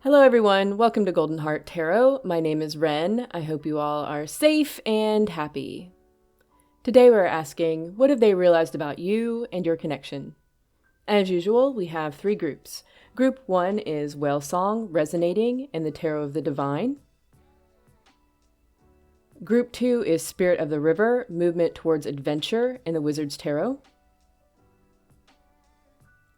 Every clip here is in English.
Hello everyone, welcome to Golden Heart Tarot. My name is Ren. I hope you all are safe and happy. Today we're asking, what have they realized about you and your connection? As usual, we have three groups. Group 1 is Whale Song, Resonating in the Tarot of the Divine. Group 2 is Spirit of the River, Movement Towards Adventure in the Wizard's Tarot.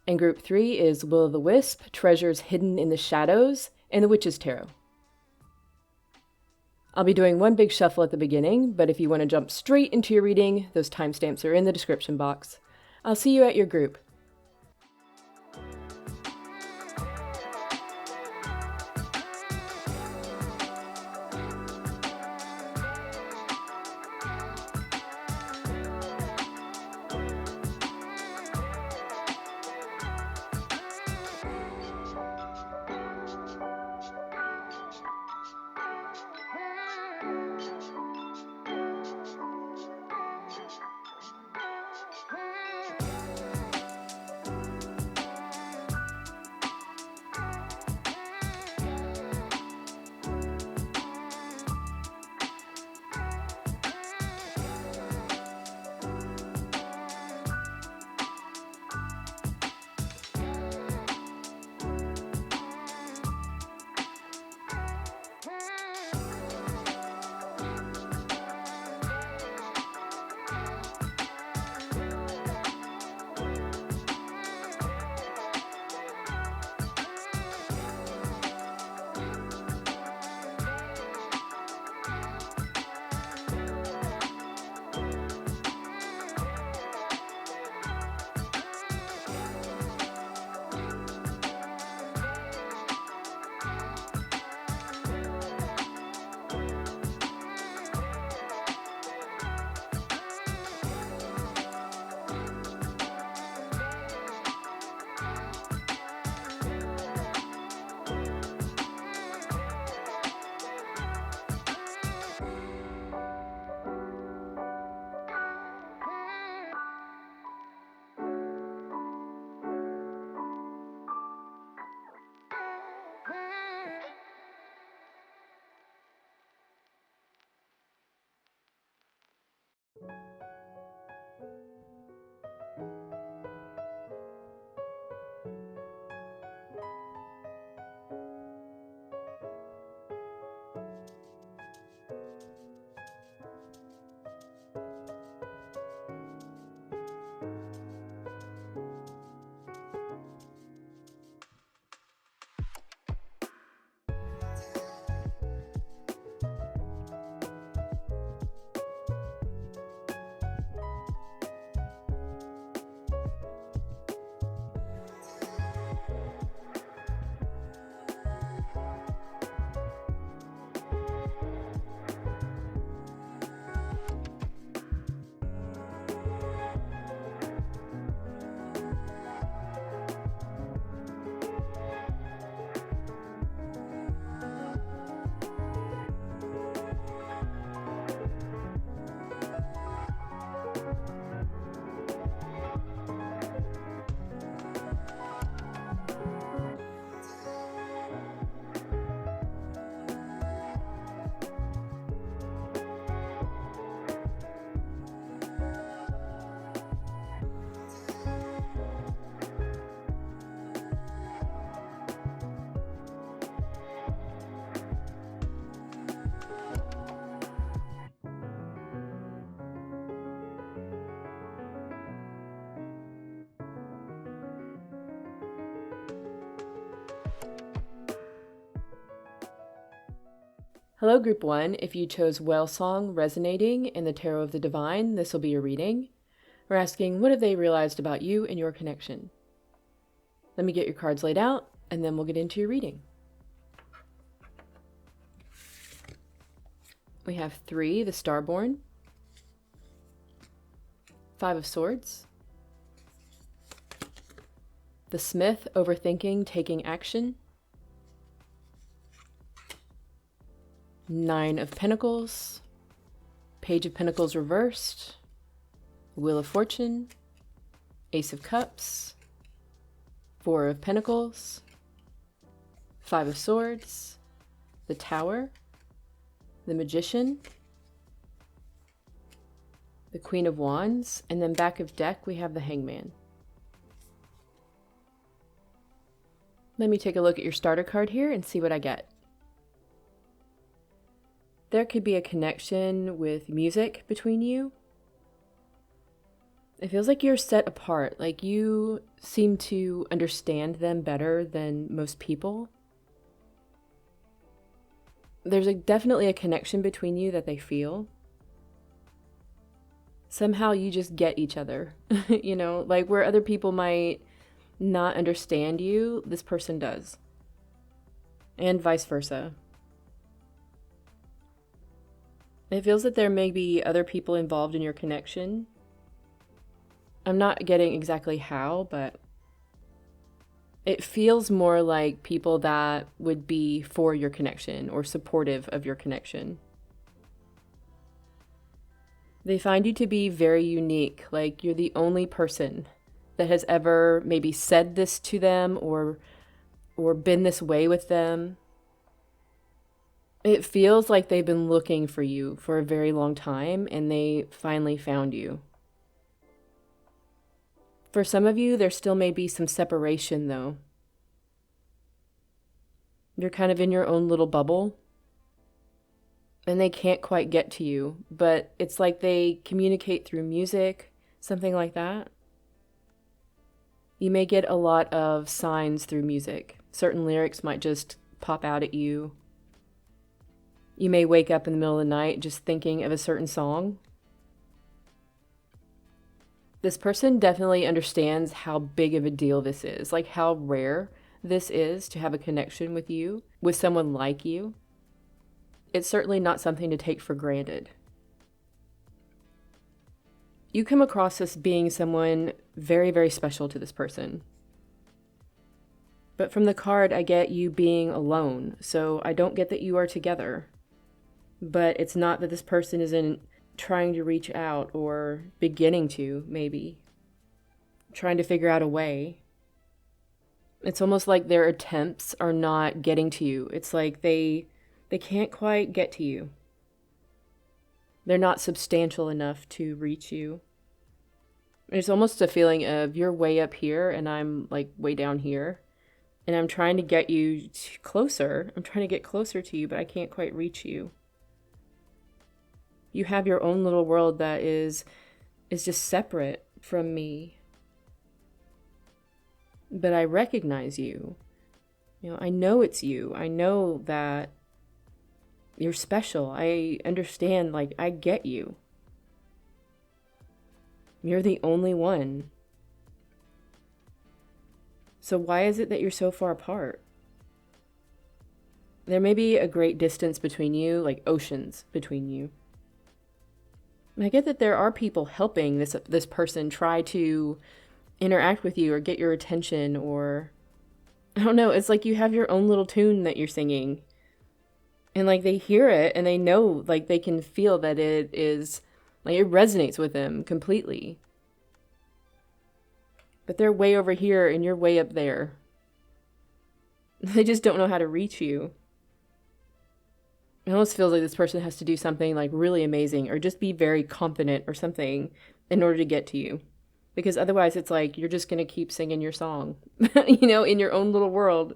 And Group 3 is Will-o'-the-Wisp, Treasures Hidden in the Shadows in the Witch's Tarot. I'll be doing one big shuffle at the beginning, but if you want to jump straight into your reading, those timestamps are in the description box. I'll see you at your group. Hello, Group 1. If you chose Whale Song, Resonating in the Tarot of the Divine, this will be your reading. We're asking, what have they realized about you and your connection? Let me get your cards laid out, and then we'll get into your reading. We have 3, the Starborn, 5 of Swords, the Smith, Overthinking, Taking Action, 9 of Pentacles, Page of Pentacles reversed, Wheel of Fortune, Ace of Cups, 4 of Pentacles, Five of Swords, the Tower, the Magician, the Queen of Wands, and then back of deck we have the Hangman. Let me take a look at your starter card here and see what I get. There could be a connection with music between you. It feels like you're set apart, like you seem to understand them better than most people. There's definitely a connection between you that they feel. Somehow you just get each other, you know, like where other people might not understand you, this person does. And vice versa. It feels that there may be other people involved in your connection. I'm not getting exactly how, but it feels more like people that would be for your connection or supportive of your connection. They find you to be very unique, like you're the only person that has ever maybe said this to them or been this way with them. It feels like they've been looking for you for a very long time and they finally found you. For some of you, there still may be some separation though. You're kind of in your own little bubble and they can't quite get to you, but it's like they communicate through music, something like that. You may get a lot of signs through music. Certain lyrics might just pop out at you. You may wake up in the middle of the night just thinking of a certain song. This person definitely understands how big of a deal this is, like how rare this is to have a connection with you, with someone like you. It's certainly not something to take for granted. You come across as being someone very, very special to this person. But from the card, I get you being alone, so I don't get that you are together. But it's not that this person isn't trying to reach out or beginning to, maybe. Trying to figure out a way. It's almost like their attempts are not getting to you. It's like they can't quite get to you. They're not substantial enough to reach you. There's almost a feeling of you're way up here and I'm like way down here. And I'm trying to get you closer. I'm trying to get closer to you, but I can't quite reach you. You have your own little world that is just separate from me. But I recognize you. You know, I know it's you. I know that you're special. I understand, like, I get you. You're the only one. So why is it that you're so far apart? There may be a great distance between you, like oceans between you. And I get that there are people helping this person try to interact with you or get your attention, or I don't know, it's like you have your own little tune that you're singing. And like they hear it and they know, like they can feel that it is, like it resonates with them completely. But they're way over here and you're way up there. They just don't know how to reach you. It almost feels like this person has to do something like really amazing or just be very confident or something in order to get to you. Because otherwise it's like you're just going to keep singing your song, you know, in your own little world.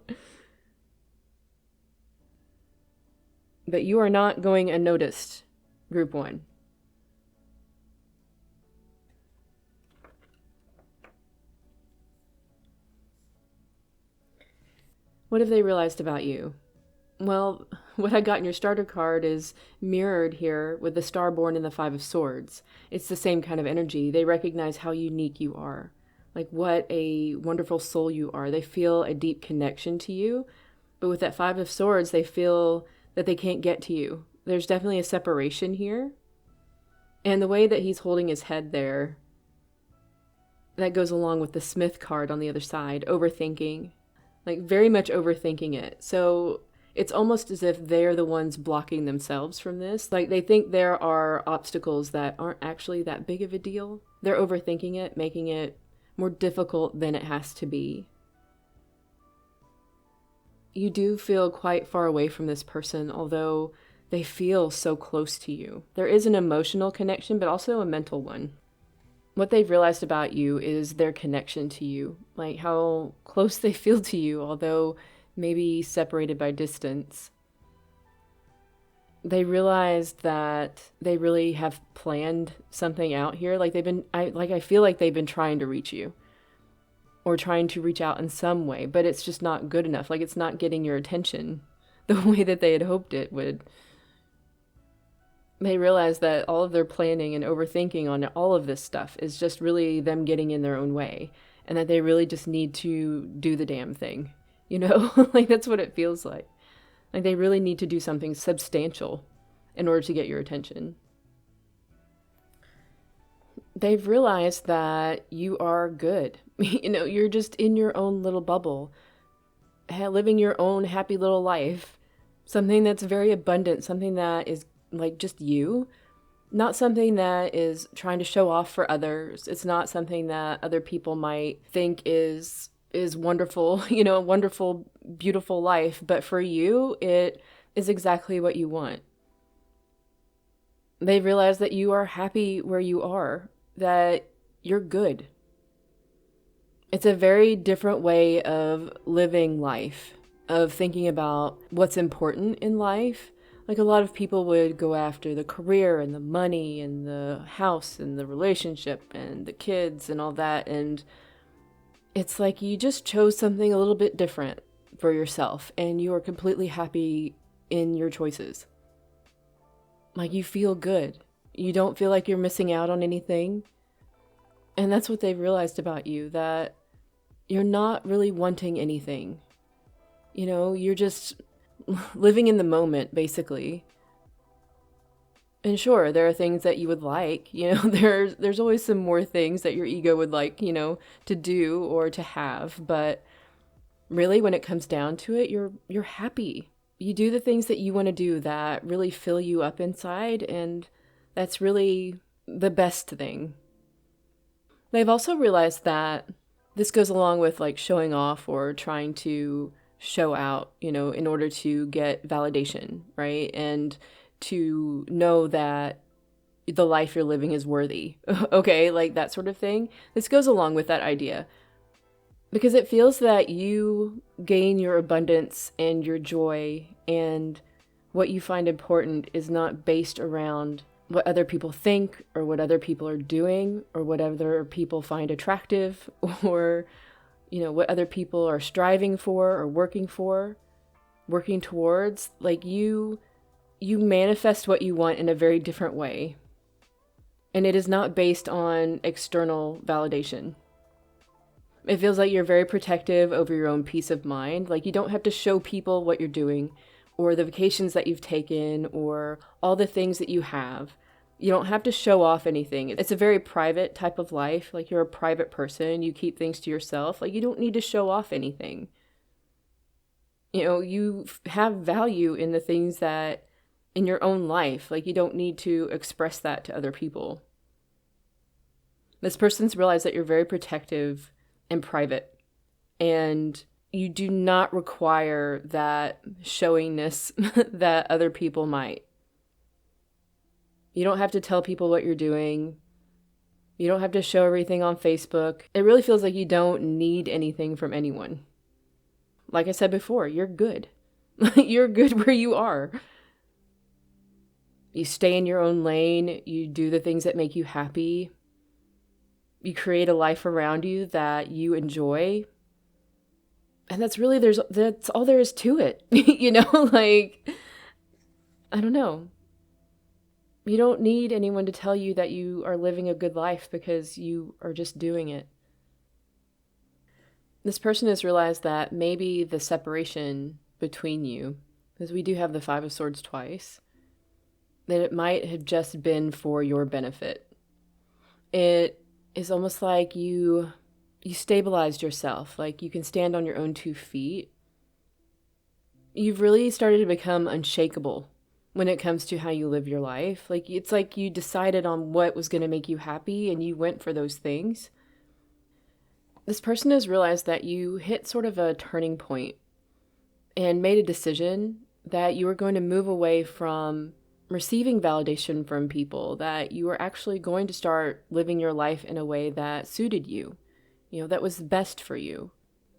But you are not going unnoticed, group one. What have they realized about you? Well, what I got in your starter card is mirrored here with the Starborn and the Five of Swords. It's the same kind of energy. They recognize how unique you are. Like what a wonderful soul you are. They feel a deep connection to you. But with that Five of Swords, they feel that they can't get to you. There's definitely a separation here. And the way that he's holding his head there, that goes along with the Smith card on the other side, overthinking. Like very much overthinking it. So it's almost as if they're the ones blocking themselves from this. Like they think there are obstacles that aren't actually that big of a deal. They're overthinking it, making it more difficult than it has to be. You do feel quite far away from this person, although they feel so close to you. There is an emotional connection, but also a mental one. What they've realized about you is their connection to you, like how close they feel to you, although maybe separated by distance. They realized that they really have planned something out here. Like I feel like they've been trying to reach you or trying to reach out in some way, but it's just not good enough. Like it's not getting your attention the way that they had hoped it would. They realize that all of their planning and overthinking on all of this stuff is just really them getting in their own way, and that they really just need to do the damn thing. Like that's what it feels like. Like they really need to do something substantial in order to get your attention. They've realized that you are good. You're just in your own little bubble, living your own happy little life. Something that's very abundant, something that is like just you, not something that is trying to show off for others. It's not something that other people might think is wonderful, a wonderful, beautiful life. But for you, it is exactly what you want. They realize that you are happy where you are, that you're good. It's a very different way of living life, of thinking about what's important in life. Like a lot of people would go after the career and the money and the house and the relationship and the kids and all that. And it's like you just chose something a little bit different for yourself and you are completely happy in your choices. Like you feel good. You don't feel like you're missing out on anything. And that's what they've realized about you, that you're not really wanting anything. You're just living in the moment, basically. And sure, there are things that you would like, there's always some more things that your ego would like, to do or to have. But really, when it comes down to it, you're happy. You do the things that you want to do that really fill you up inside, and that's really the best thing. They've also realized that this goes along with like showing off or trying to show out, in order to get validation, right? And to know that the life you're living is worthy, okay? Like that sort of thing. This goes along with that idea because it feels that you gain your abundance and your joy, and what you find important is not based around what other people think or what other people are doing or what other people find attractive or what other people are striving for or working towards. Like you manifest what you want in a very different way. And it is not based on external validation. It feels like you're very protective over your own peace of mind. Like you don't have to show people what you're doing or the vacations that you've taken or all the things that you have. You don't have to show off anything. It's a very private type of life. Like you're a private person. You keep things to yourself. Like you don't need to show off anything. You have value in the things that in your own life. Like you don't need to express that to other people. This person's realized that you're very protective and private. And you do not require that showiness that other people might. You don't have to tell people what you're doing. You don't have to show everything on Facebook. It really feels like you don't need anything from anyone. Like I said before, you're good. You're good where you are. You stay in your own lane. You do the things that make you happy. You create a life around you that you enjoy. And that's all there is to it. Like, I don't know. You don't need anyone to tell you that you are living a good life because you are just doing it. This person has realized that maybe the separation between you, because we do have the Five of Swords twice, that it might have just been for your benefit. It is almost like you stabilized yourself, like you can stand on your own 2 feet. You've really started to become unshakable when it comes to how you live your life. Like it's like you decided on what was going to make you happy and you went for those things. This person has realized that you hit sort of a turning point and made a decision that you were going to move away from receiving validation from people, that you were actually going to start living your life in a way that suited you, that was best for you,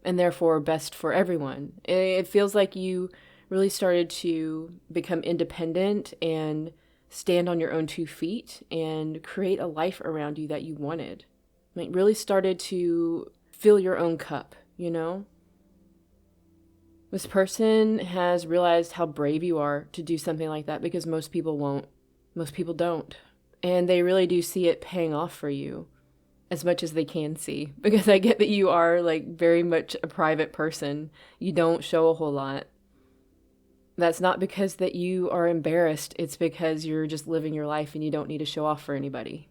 and therefore best for everyone. It feels like you really started to become independent and stand on your own 2 feet and create a life around you that you wanted. Like really started to fill your own cup, This person has realized how brave you are to do something like that, because most people won't. Most people don't. And they really do see it paying off for you as much as they can see, because I get that you are like very much a private person. You don't show a whole lot. That's not because that you are embarrassed. It's because you're just living your life and you don't need to show off for anybody.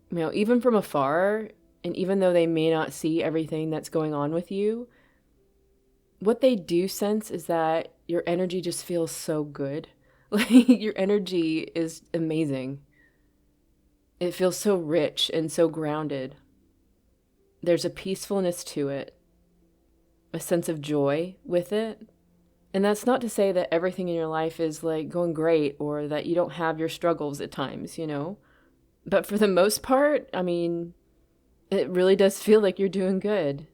Even from afar, and even though they may not see everything that's going on with you, what they do sense is that your energy just feels so good. Like your energy is amazing. It feels so rich and so grounded. There's a peacefulness to it, a sense of joy with it. And that's not to say that everything in your life is like going great or that you don't have your struggles at times, But for the most part, it really does feel like you're doing good.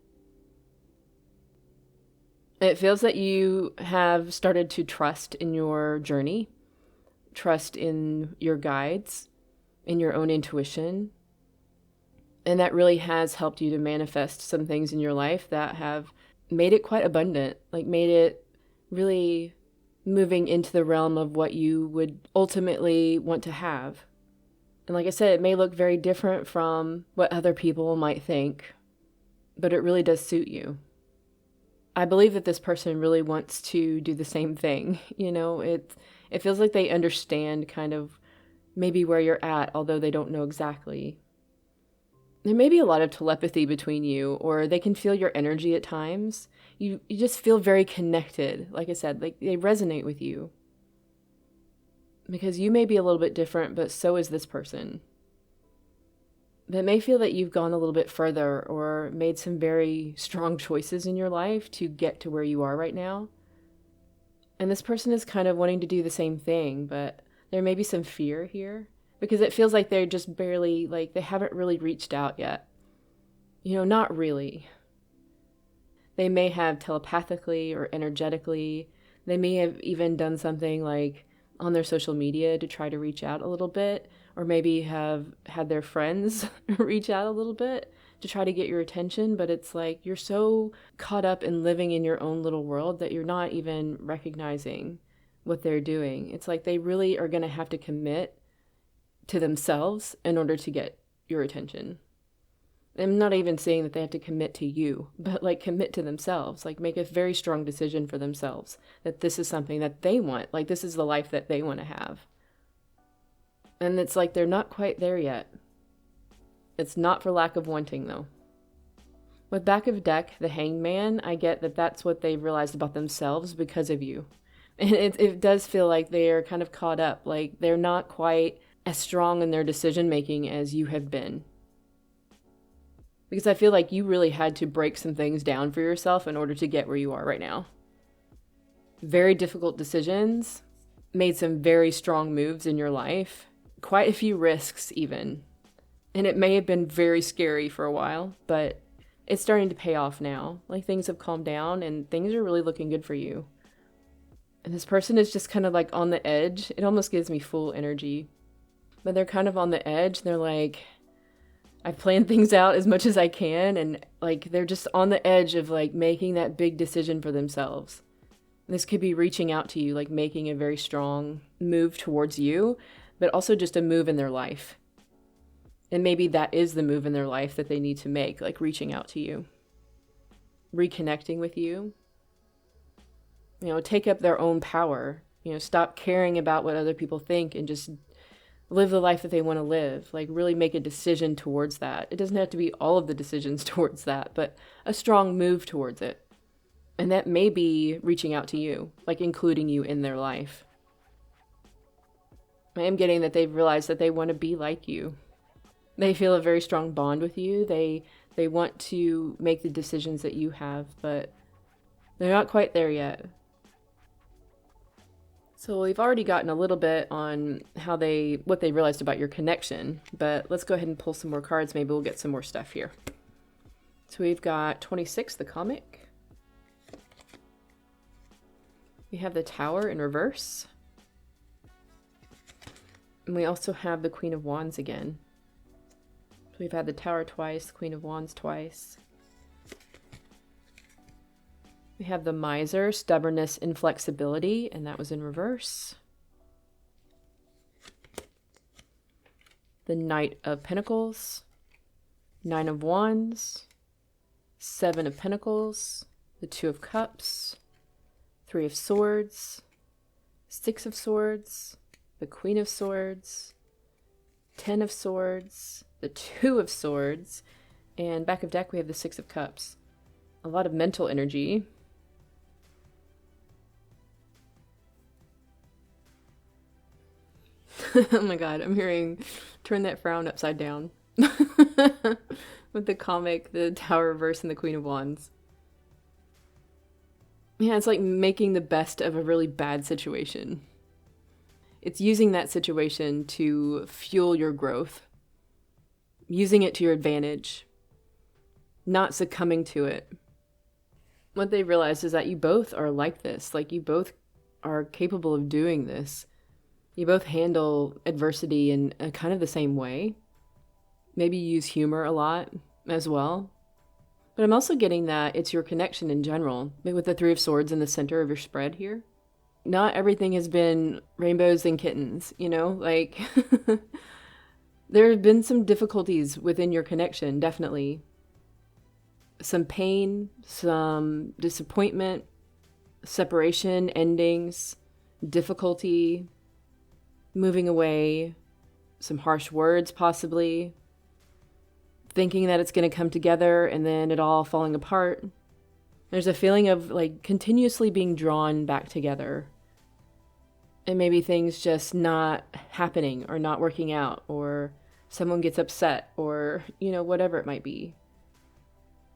It feels that you have started to trust in your journey, trust in your guides, in your own intuition. And that really has helped you to manifest some things in your life that have made it quite abundant, like made it really moving into the realm of what you would ultimately want to have. And like I said, it may look very different from what other people might think, but it really does suit you. I believe that this person really wants to do the same thing. It feels like they understand kind of maybe where you're at, although they don't know exactly. There may be a lot of telepathy between you, or they can feel your energy at times. You just feel very connected. Like I said, like they resonate with you. Because you may be a little bit different, but so is this person. That may feel that you've gone a little bit further or made some very strong choices in your life to get to where you are right now. And this person is kind of wanting to do the same thing, but there may be some fear here because it feels like they're just barely, like they haven't really reached out yet. Not really. They may have telepathically or energetically. They may have even done something like on their social media to try to reach out a little bit, or maybe have had their friends reach out a little bit to try to get your attention, but it's like you're so caught up in living in your own little world that you're not even recognizing what they're doing. It's like they really are going to have to commit to themselves in order to get your attention. I'm not even saying that they have to commit to you, but like commit to themselves, like make a very strong decision for themselves that this is something that they want, like this is the life that they want to have. And it's like they're not quite there yet. It's not for lack of wanting, though. With back of deck, the Hanged Man, I get that that's what they've realized about themselves because of you. And it does feel like they are kind of caught up, like they're not quite as strong in their decision making as you have been. Because I feel like you really had to break some things down for yourself in order to get where you are right now. Very difficult decisions, made some very strong moves in your life, quite a few risks even. And it may have been very scary for a while, but it's starting to pay off now. Like things have calmed down and things are really looking good for you. And this person is just kind of like on the edge. It almost gives me full energy. But they're kind of on the edge. They're like, I've planned things out as much as I can, and like they're just on the edge of like making that big decision for themselves. This could be reaching out to you, like making a very strong move towards you, but also just a move in their life. And maybe that is the move in their life that they need to make, like reaching out to you, reconnecting with you. Take up their own power, stop caring about what other people think and just live the life that they want to live, like really make a decision towards that. It doesn't have to be all of the decisions towards that, but a strong move towards it. And that may be reaching out to you, like including you in their life. I am getting that they've realized that they want to be like you. They feel a very strong bond with you. They want to make the decisions that you have, but They're not quite there yet. So we've already gotten a little bit on what they realized about your connection, but let's go ahead and pull some more cards. Maybe we'll get some more stuff here. So we've got 26, the comic. We have the Tower in reverse. And we also have the Queen of Wands again. So we've had the Tower twice, the Queen of Wands twice. We have the Miser, stubbornness, inflexibility, and that was in reverse. The Knight of Pentacles, Nine of Wands, Seven of Pentacles, the Two of Cups, Three of Swords, Six of Swords, the Queen of Swords, 10 of Swords, the Two of Swords, and back of deck we have the Six of Cups. A lot of mental energy. Oh my god, I'm hearing turn that frown upside down. With the comic, the Tower reverse, and the Queen of Wands. Yeah, it's like making the best of a really bad situation. It's using that situation to fuel your growth. Using it to your advantage. Not succumbing to it. What they realized is that you both are like this. Like, you both are capable of doing this. You both handle adversity in a kind of the same way. Maybe you use humor a lot as well. But I'm also getting that it's your connection in general. With the Three of Swords in the center of your spread here. Not everything has been rainbows and kittens, you know? Like, there have been some difficulties within your connection, definitely. Some pain, some disappointment, separation, endings, difficulty, moving away, some harsh words possibly, thinking that it's going to come together and then it all falling apart. There's a feeling of like continuously being drawn back together. And maybe things just not happening or not working out, or someone gets upset, or, you know, whatever it might be.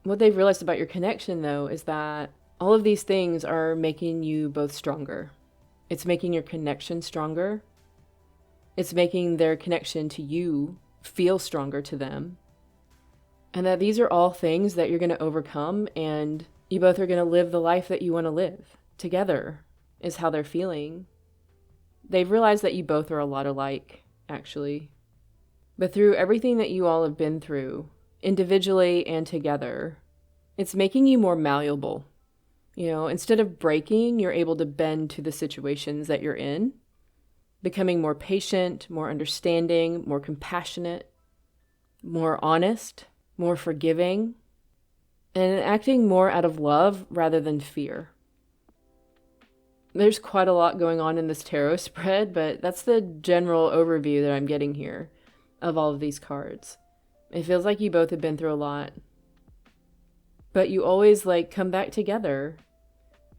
What they've realized about your connection, though, is that all of these things are making you both stronger. It's making your connection stronger. It's making their connection to you feel stronger to them. And that these are all things that you're going to overcome, and you both are going to live the life that you want to live together, is how they're feeling. They've realized that you both are a lot alike, actually. But through everything that you all have been through, individually and together, it's making you more malleable. You know, instead of breaking, you're able to bend to the situations that you're in, becoming more patient, more understanding, more compassionate, more honest, more forgiving, and acting more out of love rather than fear. There's quite a lot going on in this tarot spread, but that's the general overview that I'm getting here of all of these cards. It feels like you both have been through a lot, but you always like come back together.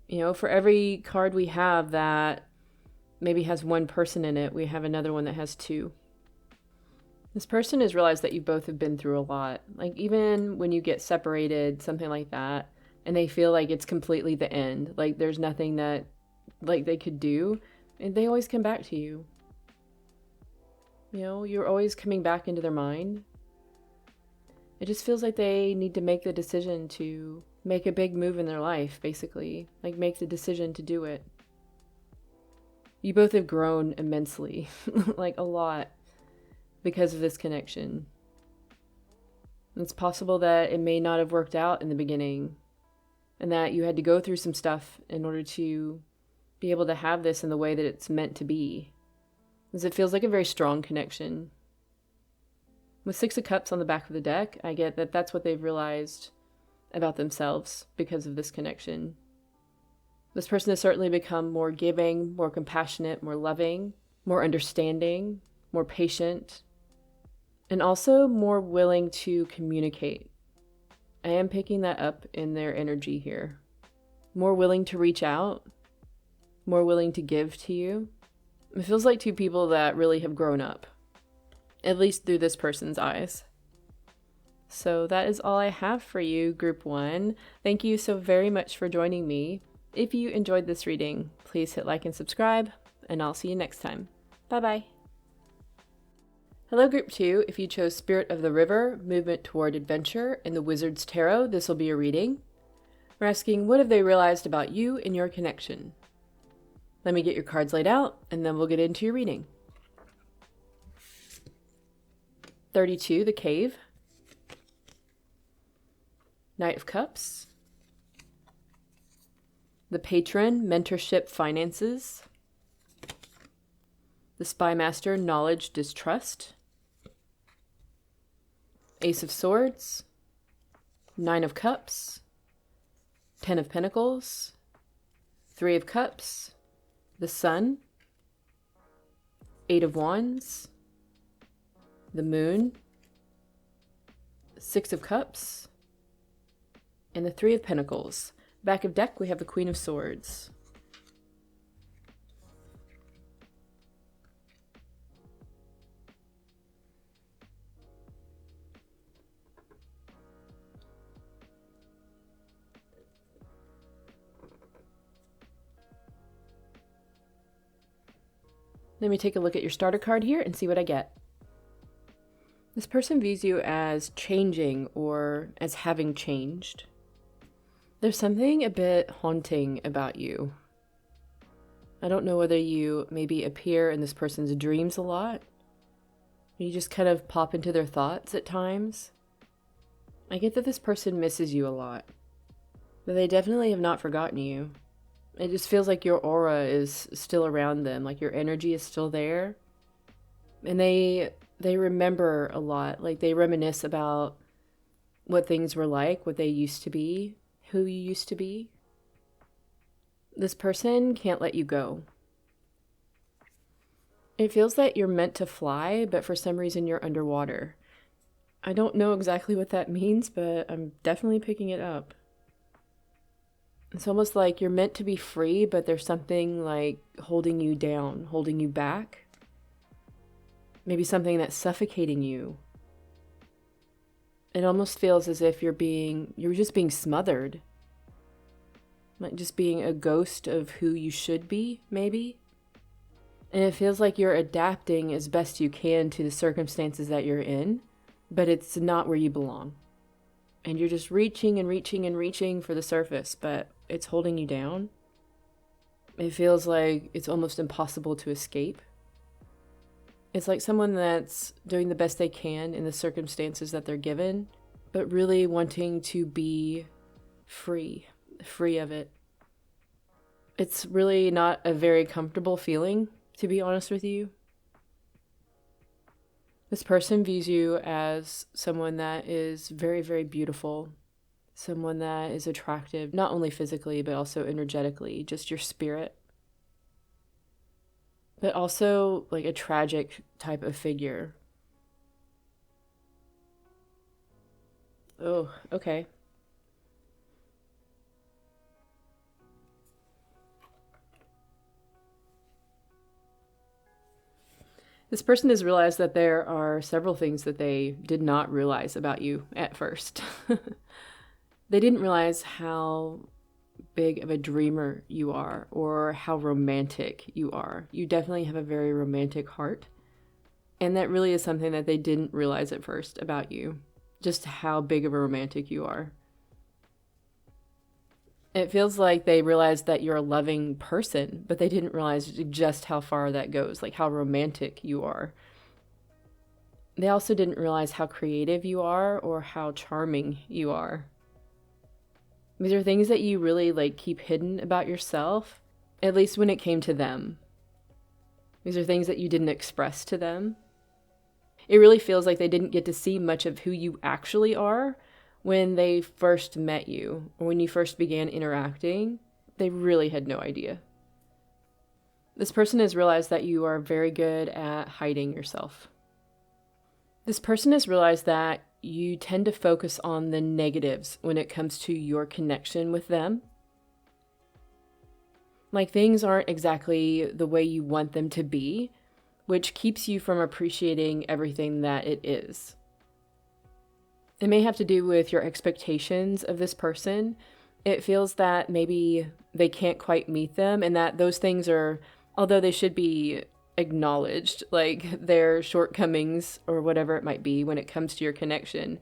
You know, for every card we have that maybe has one person in it, we have another one that has two. This person has realized that you both have been through a lot. Like, even when you get separated, something like that, and they feel like it's completely the end, like there's nothing that like they could do, and they always come back to you. You know, you're always coming back into their mind. It just feels like they need to make the decision to make a big move in their life, basically. Like, make the decision to do it. You both have grown immensely, like a lot, because of this connection. It's possible that it may not have worked out in the beginning, and that you had to go through some stuff in order to be able to have this in the way that it's meant to be. Because it feels like a very strong connection. With Six of Cups on the back of the deck, I get that that's what they've realized about themselves because of this connection. This person has certainly become more giving, more compassionate, more loving, more understanding, more patient, and also more willing to communicate. I am picking that up in their energy here. More willing to reach out, more willing to give to you. It feels like two people that really have grown up, at least through this person's eyes. So that is all I have for you, Group 1. Thank you so very much for joining me. If you enjoyed this reading, please hit like and subscribe, and I'll see you next time. Bye-bye. Hello, Group 2. If you chose Spirit of the River, Movement Toward Adventure, and the Wizard's Tarot, this will be a reading. We're asking, what have they realized about you and your connection? Let me get your cards laid out, and then we'll get into your reading. 32, the Cave. Knight of Cups. The Patron, Mentorship, Finances. The Spy Master, Knowledge, Distrust. Ace of Swords. 9 of Cups. 10 of Pentacles. 3 of Cups. The Sun. 8 of Wands. The Moon. 6 of Cups. And the 3 of Pentacles. Back of deck, we have the Queen of Swords. Let me take a look at your starter card here and see what I get. This person views you as changing or as having changed. There's something a bit haunting about you. I don't know whether you maybe appear in this person's dreams a lot. You just kind of pop into their thoughts at times. I get that this person misses you a lot, but they definitely have not forgotten you. It just feels like your aura is still around them, like your energy is still there. And they remember a lot, like they reminisce about what things were like, what they used to be, who you used to be. This person can't let you go. It feels that you're meant to fly, but for some reason you're underwater. I don't know exactly what that means, but I'm definitely picking it up. It's almost like you're meant to be free, but there's something like holding you down, holding you back. Maybe something that's suffocating you. It almost feels as if you're just being smothered. Like just being a ghost of who you should be, maybe. And it feels like you're adapting as best you can to the circumstances that you're in, but it's not where you belong. And you're just reaching and reaching and reaching for the surface, but it's holding you down. It feels like it's almost impossible to escape. It's like someone that's doing the best they can in the circumstances that they're given, but really wanting to be free of it. It's really not a very comfortable feeling, to be honest with you. This person views you as someone that is very, very beautiful, someone that is attractive, not only physically, but also energetically, just your spirit. But also like a tragic type of figure. Oh, okay. This person has realized that there are several things that they did not realize about you at first. They didn't realize how big of a dreamer you are or how romantic you are. You definitely have a very romantic heart. And that really is something that they didn't realize at first about you. Just how big of a romantic you are. It feels like they realized that you're a loving person, but they didn't realize just how far that goes, like how romantic you are. They also didn't realize how creative you are or how charming you are. These are things that you really like keep hidden about yourself, at least when it came to them. These are things that you didn't express to them. It really feels like they didn't get to see much of who you actually are when they first met you, or when you first began interacting. They really had no idea. This person has realized that you are very good at hiding yourself. This person has realized that you tend to focus on the negatives when it comes to your connection with them. Like things aren't exactly the way you want them to be, which keeps you from appreciating everything that it is. It may have to do with your expectations of this person. It feels that maybe they can't quite meet them, and that those things are, although they should be acknowledged, like their shortcomings or whatever it might be when it comes to your connection,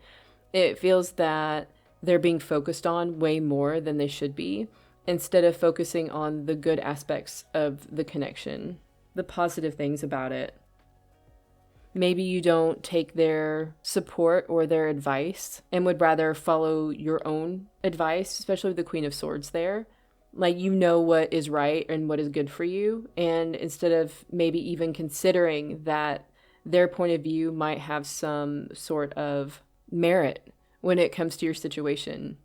it feels that they're being focused on way more than they should be, instead of focusing on the good aspects of the connection, the positive things about it. Maybe you don't take their support or their advice and would rather follow your own advice, especially with the Queen of Swords there. Like, you know what is right and what is good for you. And instead of maybe even considering that their point of view might have some sort of merit when it comes to your situation.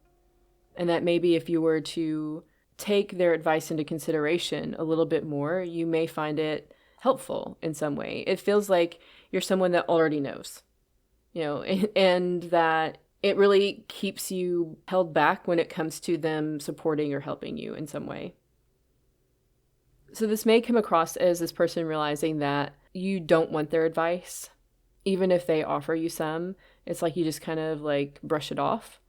And that maybe if you were to take their advice into consideration a little bit more, you may find it helpful in some way. It feels like you're someone that already knows, and that it really keeps you held back when it comes to them supporting or helping you in some way. So this may come across as this person realizing that you don't want their advice. Even if they offer you some, it's like you just kind of like brush it off.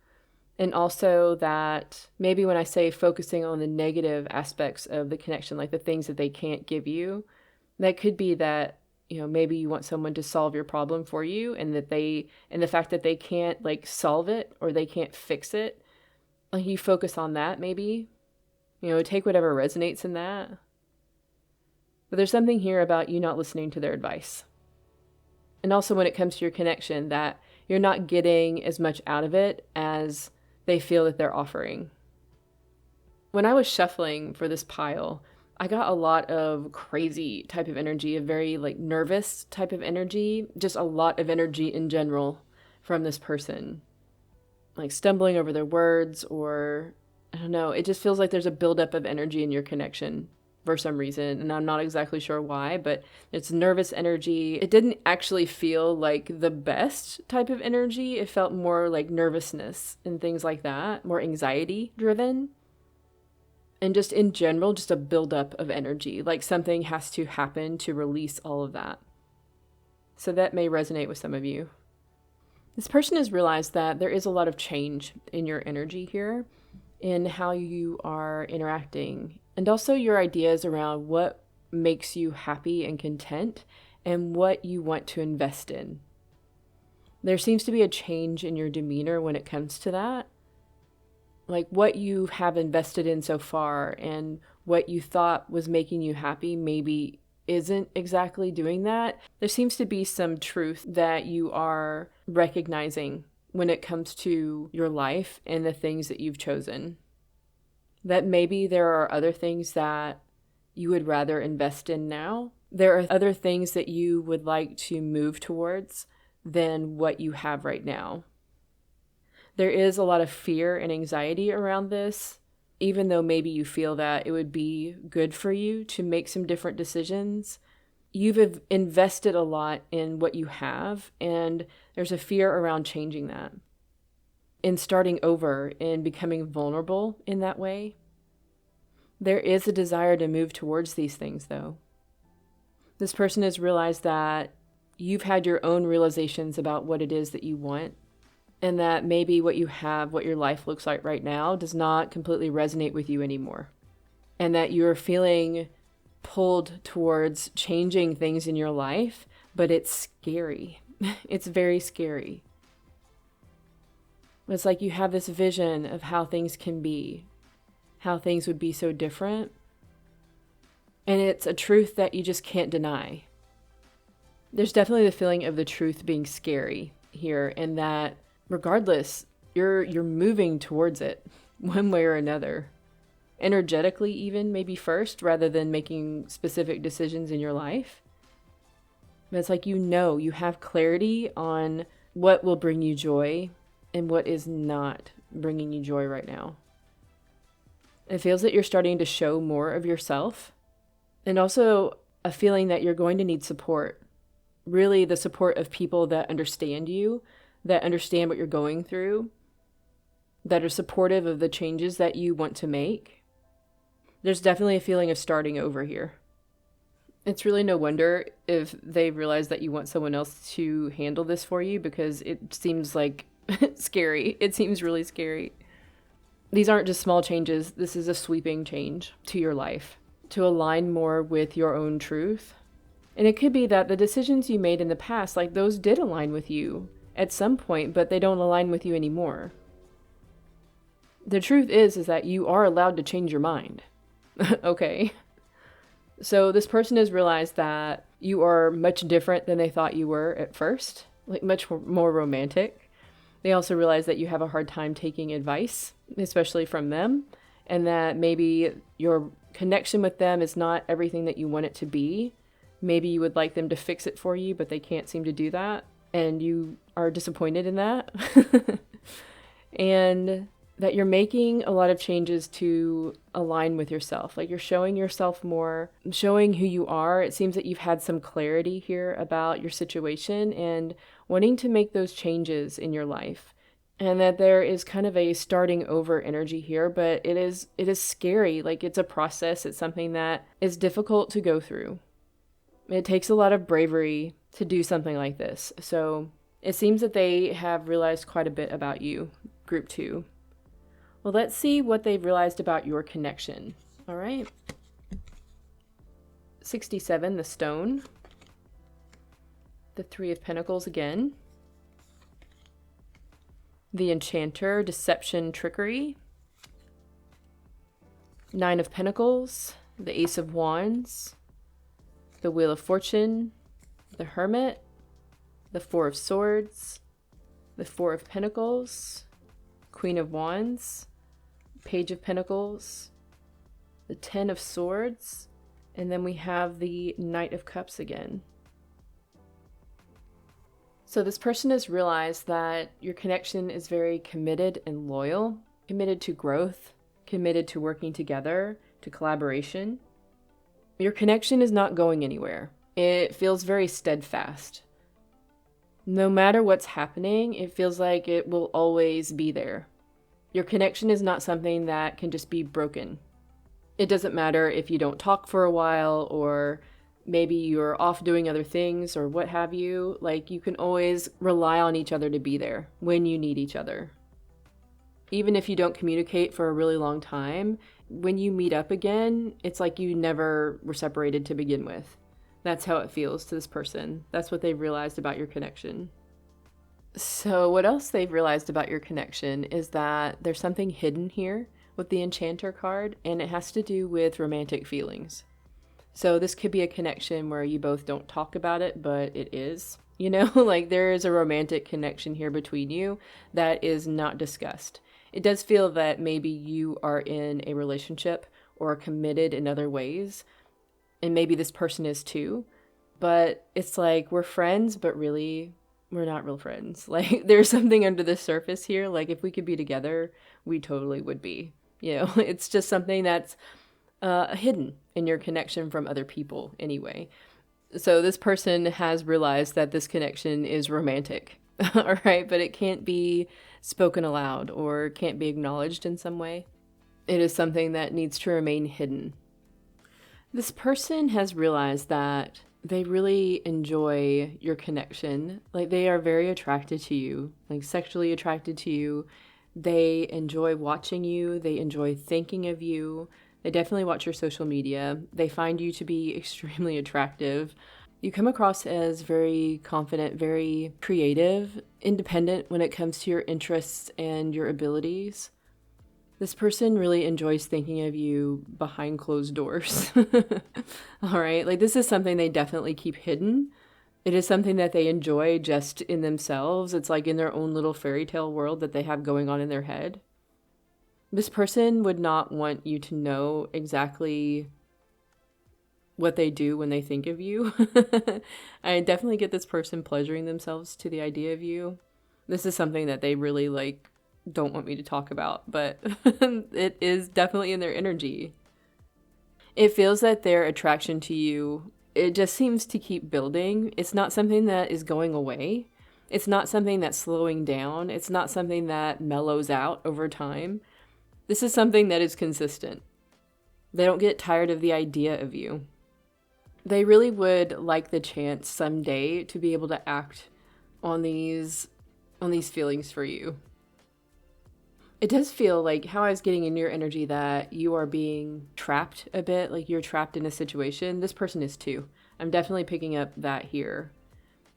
And also that maybe when I say focusing on the negative aspects of the connection, like the things that they can't give you, that could be that, maybe you want someone to solve your problem for you, and the fact that they can't like solve it or they can't fix it, like you focus on that maybe, take whatever resonates in that. But there's something here about you not listening to their advice. And also when it comes to your connection, that you're not getting as much out of it as they feel that they're offering. When I was shuffling for this pile, I got a lot of crazy type of energy, a very like nervous type of energy, just a lot of energy in general from this person. Like stumbling over their words, or I don't know, it just feels like there's a buildup of energy in your connection for some reason, and I'm not exactly sure why, but it's nervous energy. It didn't actually feel like the best type of energy. It felt more like nervousness and things like that, more anxiety driven. And just in general, just a buildup of energy, like something has to happen to release all of that. So that may resonate with some of you. This person has realized that there is a lot of change in your energy here, in how you are interacting, and also your ideas around what makes you happy and content and what you want to invest in. There seems to be a change in your demeanor when it comes to that. Like what you have invested in so far and what you thought was making you happy maybe isn't exactly doing that. There seems to be some truth that you are recognizing when it comes to your life and the things that you've chosen. That maybe there are other things that you would rather invest in now. There are other things that you would like to move towards than what you have right now. There is a lot of fear and anxiety around this, even though maybe you feel that it would be good for you to make some different decisions. You've invested a lot in what you have, and there's a fear around changing that. In starting over and becoming vulnerable in that way. There is a desire to move towards these things, though. This person has realized that you've had your own realizations about what it is that you want, and that maybe what you have, what your life looks like right now, does not completely resonate with you anymore. And that you're feeling pulled towards changing things in your life, but it's scary. It's very scary. It's like you have this vision of how things can be, how things would be so different. And it's a truth that you just can't deny. There's definitely the feeling of the truth being scary here, and that regardless, you're moving towards it one way or another. Energetically even, maybe first, rather than making specific decisions in your life. But it's like you have clarity on what will bring you joy and what is not bringing you joy right now. It feels that you're starting to show more of yourself, and also a feeling that you're going to need support. Really the support of people that understand you, that understand what you're going through, that are supportive of the changes that you want to make. There's definitely a feeling of starting over here. It's really no wonder if they realize that you want someone else to handle this for you, because it seems like scary. It seems really scary. These aren't just small changes. This is a sweeping change to your life to align more with your own truth. And it could be that the decisions you made in the past, like those did align with you at some point, but they don't align with you anymore. The truth is that you are allowed to change your mind. Okay. So this person has realized that you are much different than they thought you were at first, like much more romantic. They also realize that you have a hard time taking advice, especially from them, and that maybe your connection with them is not everything that you want it to be. Maybe you would like them to fix it for you, but they can't seem to do that, and you are disappointed in that. And that you're making a lot of changes to align with yourself. Like you're showing yourself more, showing who you are. It seems that you've had some clarity here about your situation and wanting to make those changes in your life. And that there is kind of a starting over energy here, but it is scary. Like it's a process. It's something that is difficult to go through. It takes a lot of bravery to do something like this. So it seems that they have realized quite a bit about you, group 2. Well, let's see what they've realized about your connection. All right. 67, the stone. The 3 of Pentacles again. The enchanter, deception, trickery. 9 of Pentacles. The Ace of Wands. The Wheel of Fortune. The Hermit. The 4 of Swords. The 4 of Pentacles. Queen of Wands. Page of Pentacles, the 10 of Swords, and then we have the Knight of Cups again. So this person has realized that your connection is very committed and loyal, committed to growth, committed to working together, to collaboration. Your connection is not going anywhere. It feels very steadfast. No matter what's happening, it feels like it will always be there. Your connection is not something that can just be broken. It doesn't matter if you don't talk for a while or maybe you're off doing other things or what have you. Like you can always rely on each other to be there when you need each other. Even if you don't communicate for a really long time, when you meet up again, it's like you never were separated to begin with. That's how it feels to this person. That's what they've realized about your connection. So what else they've realized about your connection is that there's something hidden here with the Enchanter card, and it has to do with romantic feelings. So this could be a connection where you both don't talk about it, but it is, you know, like there is a romantic connection here between you that is not discussed. It does feel that maybe you are in a relationship or committed in other ways, and maybe this person is too, but it's like we're friends, but really we're not real friends. Like there's something under the surface here. Like if we could be together, we totally would be, you know, it's just something that's hidden in your connection from other people anyway. So this person has realized that this connection is romantic, all right, but it can't be spoken aloud or can't be acknowledged in some way. It is something that needs to remain hidden. This person has realized that they really enjoy your connection. Like they are very attracted to you, like sexually attracted to you. They enjoy watching you. They enjoy thinking of you. They definitely watch your social media. They find you to be extremely attractive. You come across as very confident, very creative, independent when it comes to your interests and your abilities. This person really enjoys thinking of you behind closed doors. All right, like this is something they definitely keep hidden. It is something that they enjoy just in themselves. It's like in their own little fairy tale world that they have going on in their head. This person would not want you to know exactly what they do when they think of you. I definitely get this person pleasuring themselves to the idea of you. This is something that they really like don't want me to talk about, but it is definitely in their energy. It feels that their attraction to you, it just seems to keep building. It's not something that is going away. It's not something that's slowing down. It's not something that mellows out over time. This is something that is consistent. They don't get tired of the idea of you. They really would like the chance someday to be able to act on these on these feelings for you. It does feel like how I was getting in your energy that you are being trapped a bit, like you're trapped in a situation. This person is too. I'm definitely picking up that here.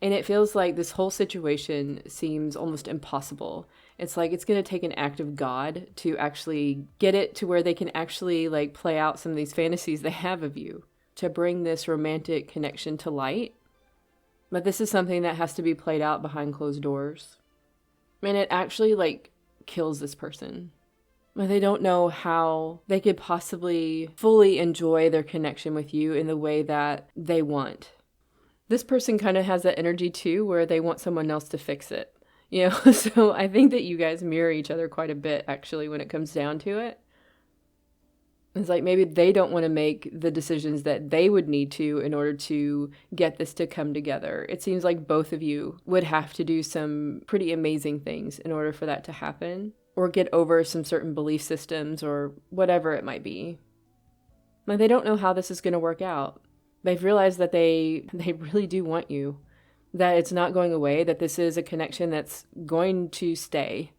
And it feels like this whole situation seems almost impossible. It's like it's going to take an act of God to actually get it to where they can actually like play out some of these fantasies they have of you, to bring this romantic connection to light. But this is something that has to be played out behind closed doors. And it actually like kills this person. But they don't know how they could possibly fully enjoy their connection with you in the way that they want. This person kind of has that energy too, where they want someone else to fix it. You know, so I think that you guys mirror each other quite a bit, actually, when it comes down to it. It's like maybe they don't want to make the decisions that they would need to in order to get this to come together. It seems like both of you would have to do some pretty amazing things in order for that to happen, or get over some certain belief systems or whatever it might be. Like they don't know how this is going to work out. They've realized that they really do want you, that it's not going away, that this is a connection that's going to stay.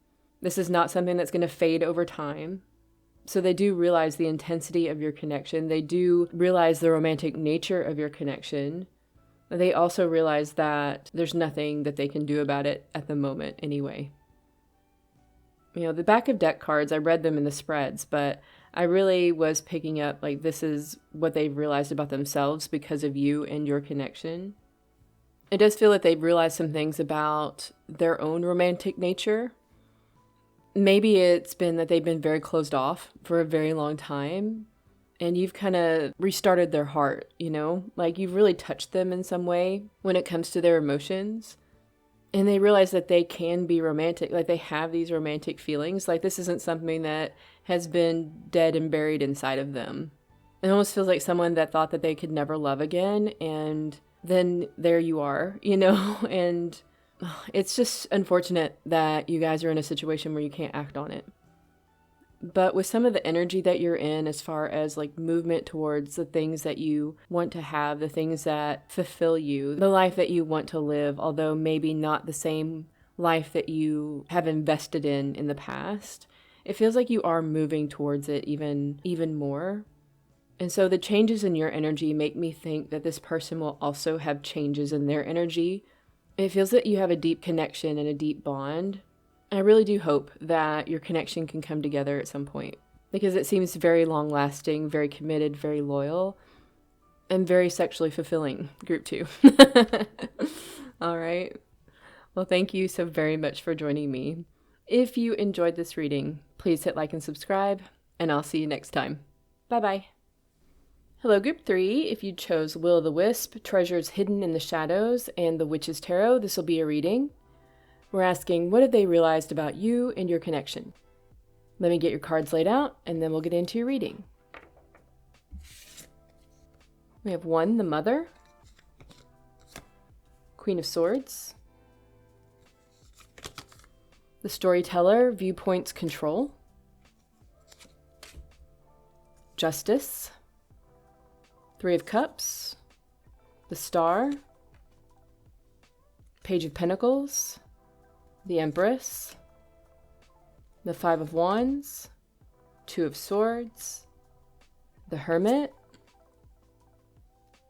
This is not something that's going to fade over time. So they do realize the intensity of your connection. They do realize the romantic nature of your connection. They also realize that there's nothing that they can do about it at the moment anyway. You know, the back of deck cards, I read them in the spreads, but I really was picking up like this is what they've realized about themselves because of you and your connection. It does feel like they've realized some things about their own romantic nature. Maybe it's been that they've been very closed off for a very long time, and you've kind of restarted their heart, you know? Like you've really touched them in some way when it comes to their emotions. And they realize that they can be romantic, like they have these romantic feelings. Like this isn't something that has been dead and buried inside of them. It almost feels like someone that thought that they could never love again, and then there you are, you know? And it's just unfortunate that you guys are in a situation where you can't act on it. But with some of the energy that you're in as far as like movement towards the things that you want to have, the things that fulfill you, the life that you want to live, although maybe not the same life that you have invested in the past, it feels like you are moving towards it even more. And so the changes in your energy make me think that this person will also have changes in their energy. It feels that you have a deep connection and a deep bond. I really do hope that your connection can come together at some point, because it seems very long-lasting, very committed, very loyal, and very sexually fulfilling. Group 2. All right. Well, thank you so very much for joining me. If you enjoyed this reading, please hit like and subscribe, and I'll see you next time. Bye-bye. Hello, Group 3. If you chose Will-o'-the-Wisp, Treasures Hidden in the Shadows, and the Witch's Tarot, this will be a reading. We're asking, what have they realized about you and your connection? Let me get your cards laid out, and then we'll get into your reading. We have 1, the Mother, Queen of Swords, the Storyteller, Viewpoints Control, Justice, 3 of Cups, the Star, Page of Pentacles, the Empress, the 5 of Wands, 2 of Swords, the Hermit,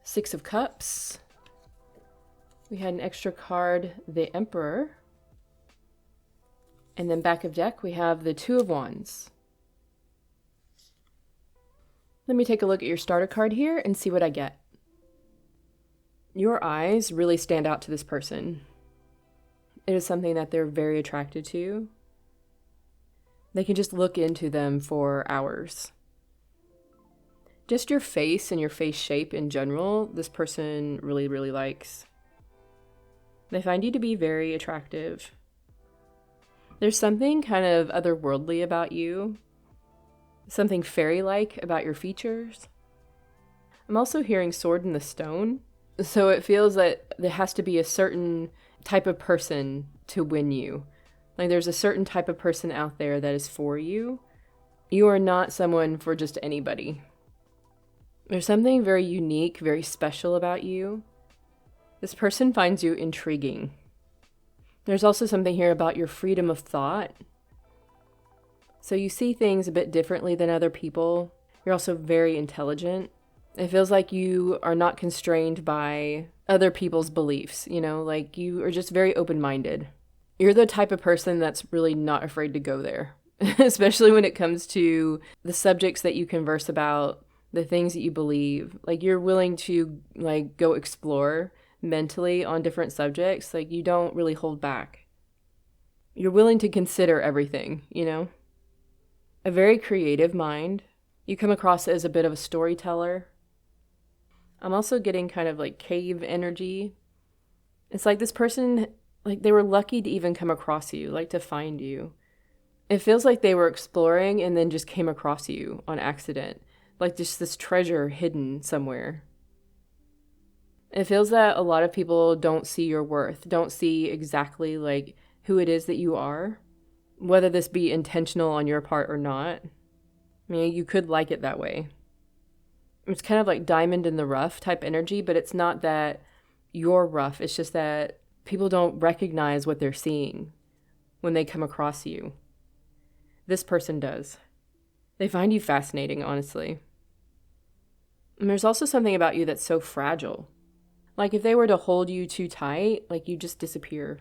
6 of Cups. We had an extra card, the Emperor. And then back of deck, we have the 2 of Wands. Let me take a look at your starter card here and see what I get. Your eyes really stand out to this person. It is something that they're very attracted to. They can just look into them for hours. Just your face and your face shape in general, this person really, really likes. They find you to be very attractive. There's something kind of otherworldly about you. Something fairy-like about your features. I'm also hearing Sword in the Stone. So it feels that there has to be a certain type of person to win you. Like there's a certain type of person out there that is for you. You are not someone for just anybody. There's something very unique, very special about you. This person finds you intriguing. There's also something here about your freedom of thought. So you see things a bit differently than other people. You're also very intelligent. It feels like you are not constrained by other people's beliefs, like you are just very open-minded. You're the type of person that's really not afraid to go there, especially when it comes to the subjects that you converse about, the things that you believe. Like you're willing to go explore mentally on different subjects. Like you don't really hold back. You're willing to consider everything, A very creative mind. You come across as a bit of a storyteller. I'm also getting kind of like cave energy. It's like this person, like they were lucky to even come across you, like to find you. It feels like they were exploring and then just came across you on accident, like just this treasure hidden somewhere. It feels that a lot of people don't see your worth, don't see exactly like who it is that you are, whether this be intentional on your part or not. I mean, you could like it that way. It's kind of like diamond in the rough type energy, but it's not that you're rough. It's just that people don't recognize what they're seeing when they come across you. This person does. They find you fascinating, honestly. And there's also something about you that's so fragile. Like if they were to hold you too tight, like you just disappear.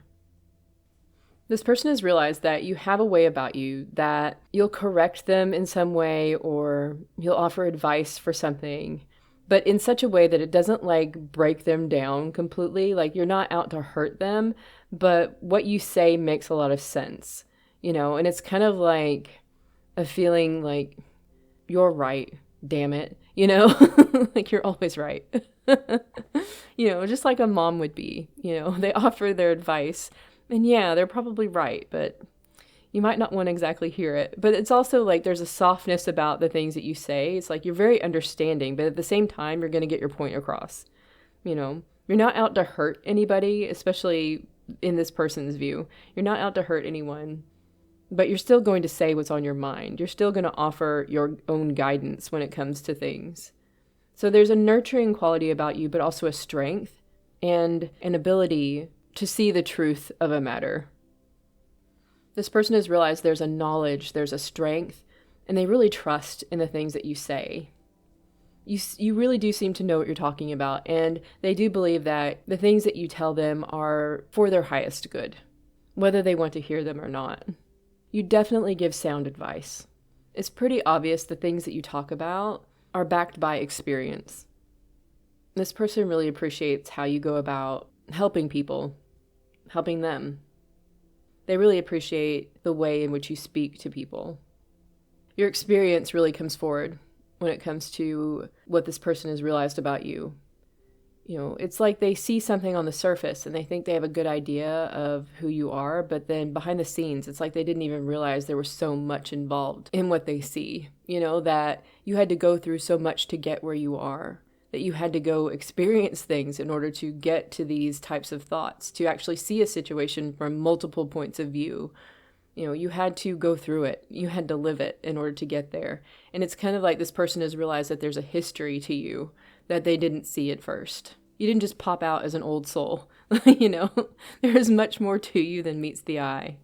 This person has realized that you have a way about you that you'll correct them in some way or you'll offer advice for something, but in such a way that it doesn't break them down completely. Like you're not out to hurt them, but what you say makes a lot of sense, and it's kind of like a feeling like you're right, damn it, like you're always right. Just like a mom would be, they offer their advice. And yeah, they're probably right, but you might not want to exactly hear it. But it's also like there's a softness about the things that you say. It's like you're very understanding, but at the same time, you're going to get your point across. You're not out to hurt anybody, especially in this person's view. You're not out to hurt anyone, but you're still going to say what's on your mind. You're still going to offer your own guidance when it comes to things. So there's a nurturing quality about you, but also a strength and an ability to see the truth of a matter. This person has realized there's a knowledge, there's a strength, and they really trust in the things that you say. You really do seem to know what you're talking about, and they do believe that the things that you tell them are for their highest good, whether they want to hear them or not. You definitely give sound advice. It's pretty obvious the things that you talk about are backed by experience. This person really appreciates how you go about helping people, helping them. They really appreciate the way in which you speak to people. Your experience really comes forward when it comes to what this person has realized about you. It's like they see something on the surface and they think they have a good idea of who you are, but then behind the scenes, it's like they didn't even realize there was so much involved in what they see, that you had to go through so much to get where you are, that you had to go experience things in order to get to these types of thoughts, to actually see a situation from multiple points of view. You had to go through it. You had to live it in order to get there. And it's kind of like this person has realized that there's a history to you that they didn't see at first. You didn't just pop out as an old soul. There is much more to you than meets the eye.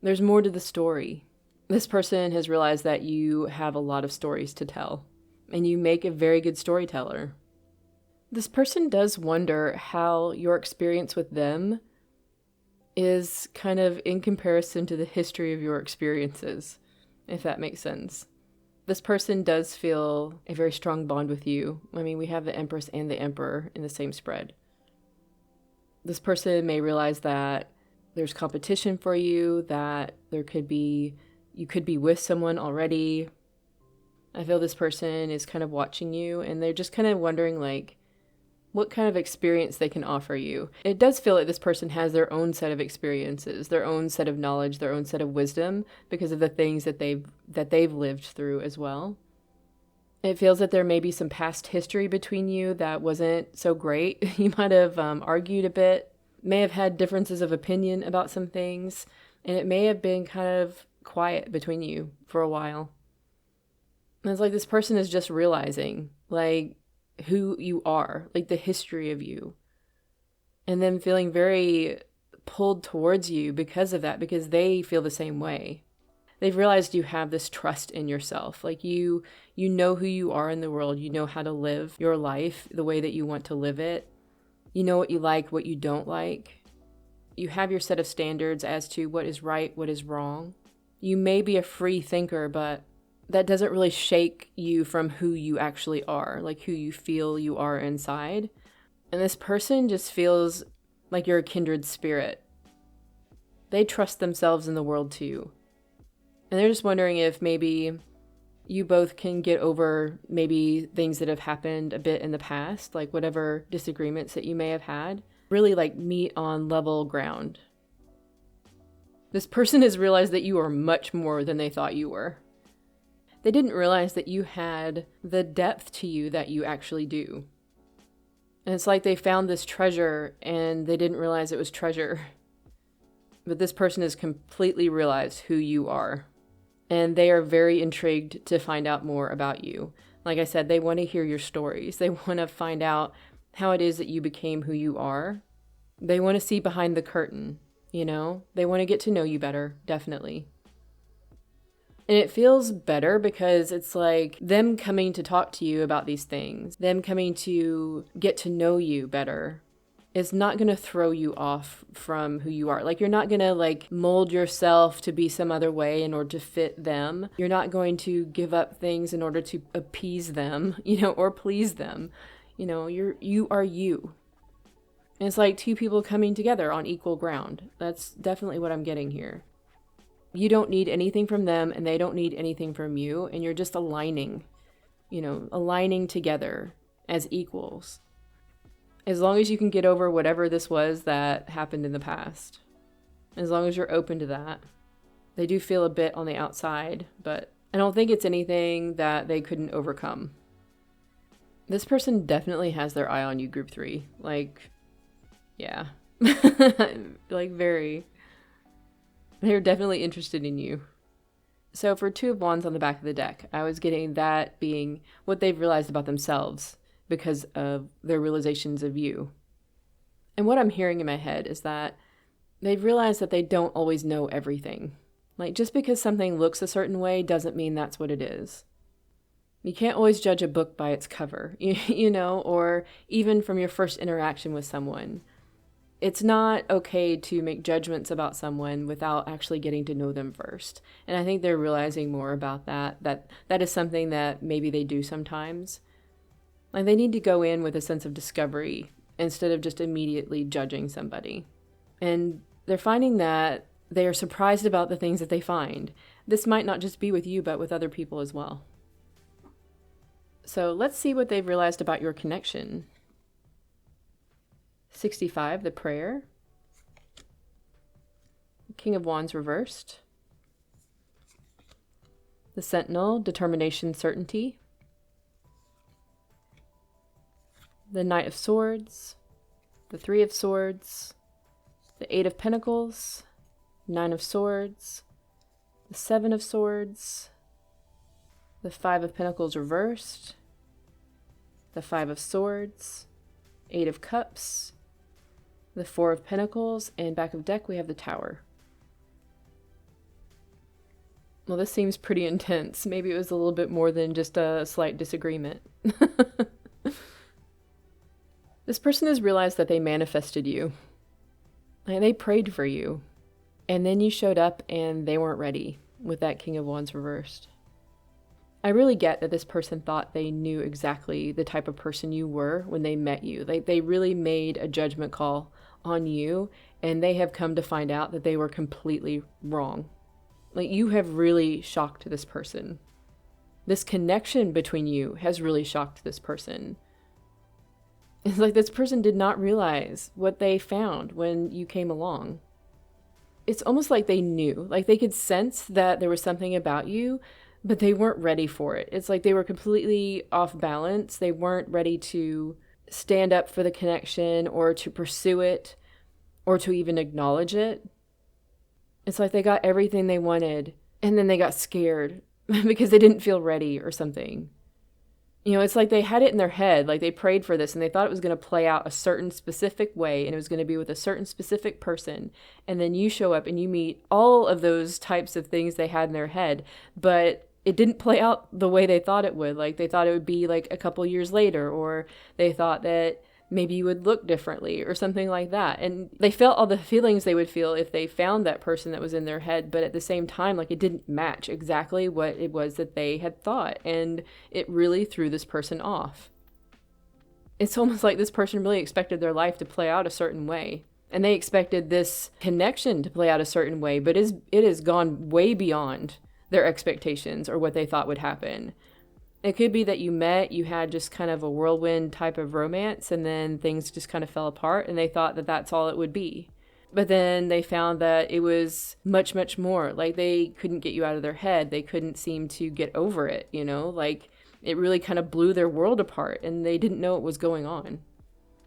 There's more to the story. This person has realized that you have a lot of stories to tell, and you make a very good storyteller. This person does wonder how your experience with them is kind of in comparison to the history of your experiences, if that makes sense. This person does feel a very strong bond with you. I mean, we have the Empress and the Emperor in the same spread. This person may realize that there's competition for you, that you could be with someone already. I feel this person is kind of watching you and they're just kind of wondering what kind of experience they can offer you. It does feel like this person has their own set of experiences, their own set of knowledge, their own set of wisdom because of the things that they've lived through as well. It feels that there may be some past history between you that wasn't so great. You might have argued a bit, may have had differences of opinion about some things, and it may have been kind of quiet between you for a while. And it's like this person is just realizing who you are, the history of you, and then feeling very pulled towards you because of that, because they feel the same way. They've realized you have this trust in yourself. Like you know who you are in the world. You know how to live your life the way that you want to live it. You know what you like, what you don't like. You have your set of standards as to what is right, what is wrong. You may be a free thinker, but that doesn't really shake you from who you actually are, like who you feel you are inside. And this person just feels like you're a kindred spirit. They trust themselves in the world too. And they're just wondering if maybe you both can get over maybe things that have happened a bit in the past, like whatever disagreements that you may have had, really like meet on level ground. This person has realized that you are much more than they thought you were. They didn't realize that you had the depth to you that you actually do. And it's like they found this treasure and they didn't realize it was treasure. But this person has completely realized who you are. And they are very intrigued to find out more about you. Like I said, they want to hear your stories. They want to find out how it is that you became who you are. They want to see behind the curtain, you know? They want to get to know you better, definitely. And it feels better because it's like them coming to talk to you about these things, them coming to get to know you better, is not going to throw you off from who you are. Like you're not going to like mold yourself to be some other way in order to fit them. You're not going to give up things in order to appease them, or please them. You are you. And it's like two people coming together on equal ground. That's definitely what I'm getting here. You don't need anything from them and they don't need anything from you. And you're just aligning together as equals. As long as you can get over whatever this was that happened in the past. As long as you're open to that. They do feel a bit on the outside, but I don't think it's anything that they couldn't overcome. This person definitely has their eye on you, group 3. Like, yeah. Like, very. They're definitely interested in you. So for 2 of Wands on the back of the deck, I was getting that being what they've realized about themselves because of their realizations of you. And what I'm hearing in my head is that they've realized that they don't always know everything. Like, just because something looks a certain way doesn't mean that's what it is. You can't always judge a book by its cover, or even from your first interaction with someone. It's not okay to make judgments about someone without actually getting to know them first. And I think they're realizing more about that is something that maybe they do sometimes. Like, they need to go in with a sense of discovery instead of just immediately judging somebody. And they're finding that they are surprised about the things that they find. This might not just be with you, but with other people as well. So let's see what they've realized about your connection. 65, the prayer. King of Wands reversed. The Sentinel, determination, certainty. The Knight of Swords. The 3 of Swords. The 8 of Pentacles. 9 of Swords. The 7 of Swords. The 5 of Pentacles reversed. The 5 of Swords. 8 of Cups. The 4 of Pentacles, and back of deck we have the Tower. Well, this seems pretty intense. Maybe it was a little bit more than just a slight disagreement. This person has realized that they manifested you. And they prayed for you. And then you showed up and they weren't ready with that King of Wands reversed. I really get that this person thought they knew exactly the type of person you were when they met you. They really made a judgment call on you, and they have come to find out that they were completely wrong. Like, you have really shocked this person. This connection between you has really shocked this person. It's like this person did not realize what they found when you came along. It's almost like they knew, like they could sense that there was something about you, but they weren't ready for it. It's like they were completely off balance. They weren't ready to stand up for the connection or to pursue it or to even acknowledge it. It's like they got everything they wanted and then they got scared because they didn't feel ready or something. It's like they had it in their head, like they prayed for this and they thought it was going to play out a certain specific way and it was going to be with a certain specific person. And then you show up and you meet all of those types of things they had in their head, but it didn't play out the way they thought it would. Like they thought it would be like a couple years later, or they thought that maybe you would look differently or something like that. And they felt all the feelings they would feel if they found that person that was in their head. But at the same time, like it didn't match exactly what it was that they had thought. And it really threw this person off. It's almost like this person really expected their life to play out a certain way. And they expected this connection to play out a certain way, but it has gone way beyond their expectations or what they thought would happen. It could be that you had just kind of a whirlwind type of romance, and then things just kind of fell apart and they thought that that's all it would be. But then they found that it was much, much more. Like they couldn't get you out of their head. They couldn't seem to get over it, like it really kind of blew their world apart and they didn't know what was going on.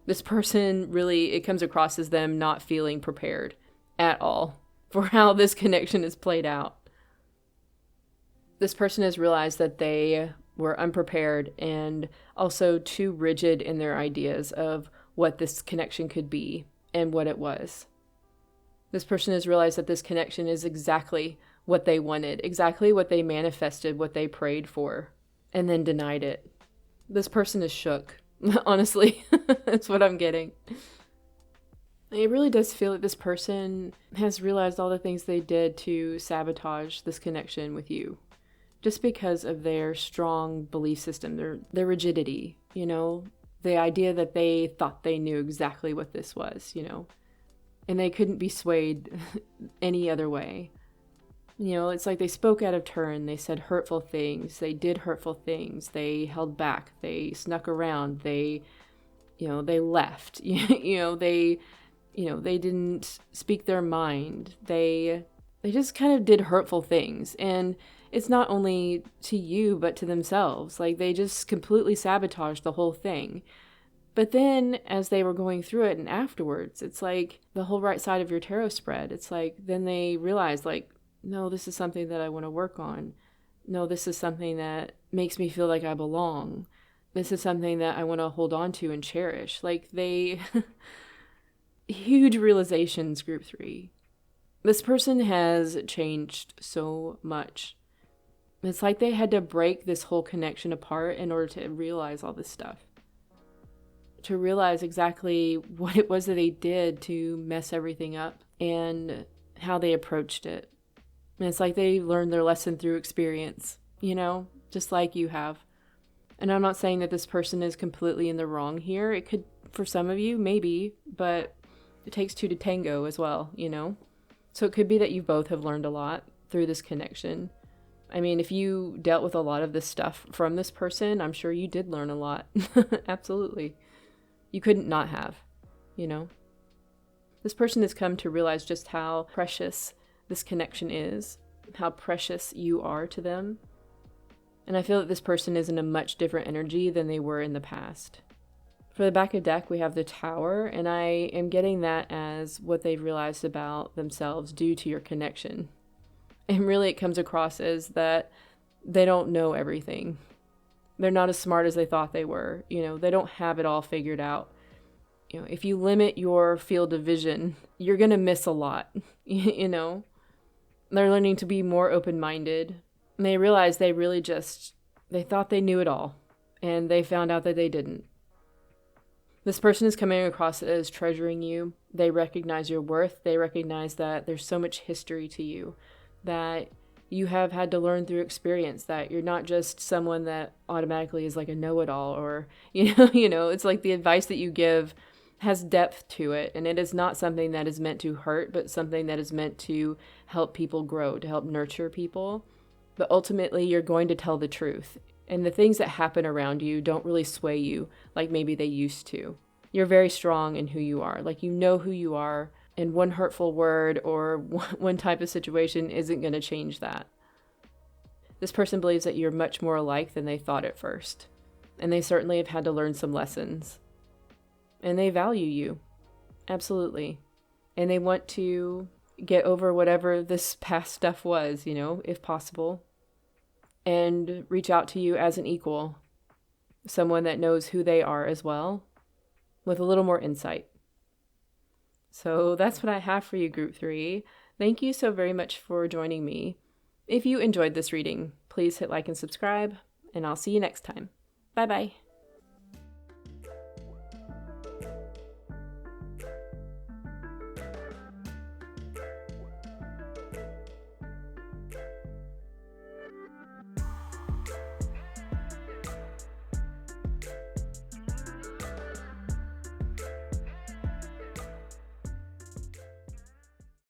This person really, it comes across as them not feeling prepared at all for how this connection is played out. This person has realized that they were unprepared and also too rigid in their ideas of what this connection could be and what it was. This person has realized that this connection is exactly what they wanted, exactly what they manifested, what they prayed for, and then denied it. This person is shook. Honestly, that's what I'm getting. It really does feel like this person has realized all the things they did to sabotage this connection with you. Just because of their strong belief system, their rigidity, the idea that they thought they knew exactly what this was, and they couldn't be swayed any other way. It's like they spoke out of turn, they said hurtful things, they did hurtful things, they held back, they snuck around, they left, they didn't speak their mind, they just kind of did hurtful things. And it's not only to you, but to themselves. Like they just completely sabotaged the whole thing. But then as they were going through it and afterwards, it's like the whole right side of your tarot spread. It's like, then they realized like, no, this is something that I want to work on. No, this is something that makes me feel like I belong. This is something that I want to hold on to and cherish. Like they, huge realizations, group 3. This person has changed so much. It's like they had to break this whole connection apart in order to realize all this stuff. To realize exactly what it was that they did to mess everything up and how they approached it. And it's like they learned their lesson through experience, just like you have. And I'm not saying that this person is completely in the wrong here. It could, for some of you, maybe, but it takes two to tango as well, So it could be that you both have learned a lot through this connection. I mean, if you dealt with a lot of this stuff from this person, I'm sure you did learn a lot. Absolutely. You couldn't not have, This person has come to realize just how precious this connection is, how precious you are to them. And I feel that this person is in a much different energy than they were in the past. For the back of deck, we have the Tower, and I am getting that as what they've realized about themselves due to your connection. And really it comes across as that they don't know everything. They're not as smart as they thought they were. They don't have it all figured out. If you limit your field of vision, you're going to miss a lot. They're learning to be more open-minded. And they realize they thought they knew it all. And they found out that they didn't. This person is coming across as treasuring you. They recognize your worth. They recognize that there's so much history to you, that you have had to learn through experience, that you're not just someone that automatically is like a know-it-all, or, it's like the advice that you give has depth to it. And it is not something that is meant to hurt, but something that is meant to help people grow, to help nurture people. But ultimately, you're going to tell the truth. And the things that happen around you don't really sway you like maybe they used to. You're very strong in who you are. Like, who you are. And one hurtful word or one type of situation isn't going to change that. This person believes that you're much more alike than they thought at first. And they certainly have had to learn some lessons. And they value you. Absolutely. And they want to get over whatever this past stuff was, if possible. And reach out to you as an equal. someone that knows who they are as well, with a little more insight. So that's what I have for you, Group 3. Thank you so very much for joining me. If you enjoyed this reading, please hit like and subscribe, and I'll see you next time. Bye-bye.